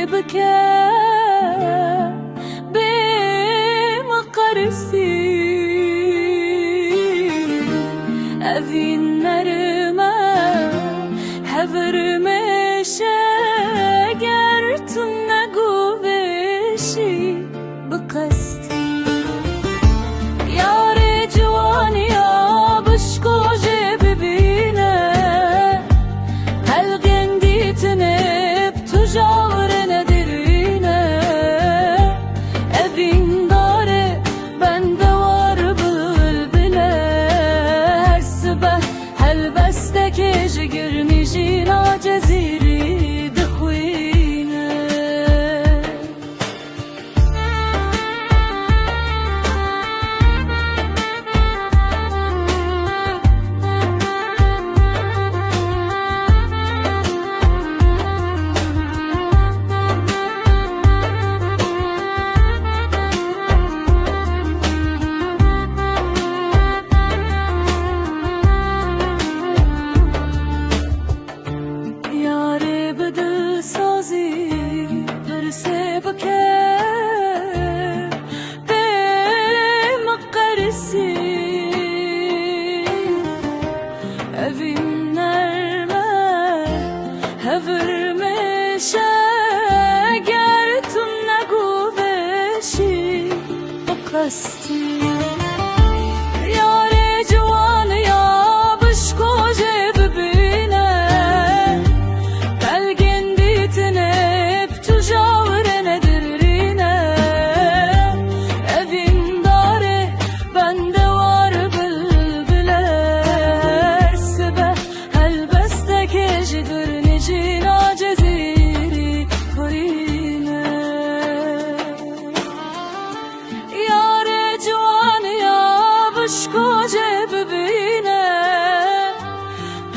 بكى بمقرسي أذي النرمة هبر مشاجرت النجو بشي بقستي يا رجوان يا بشكو جيب بينا هالغندي تنب تجاور ندرينا أذين داري بندوار بالبلا هالسبه هالبستك جقرني جينا جزيري دخوينا Evin nerme hever meşeger tunne guveşi baqasti ya rejuan ya bishko jeb bina belgendi tineb tujawr nedirina evin dare bende var bilbile جدرني جينا جزيري كورينا يا رجوان يا بشكو جيب بينا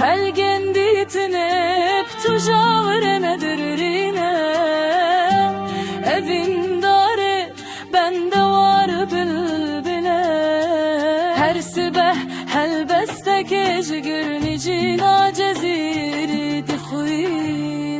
هالجندي تنب تجاور ندرينا evin داري بندوار بالبلا her سبه هالبستك جقرني جينا جزيري خوي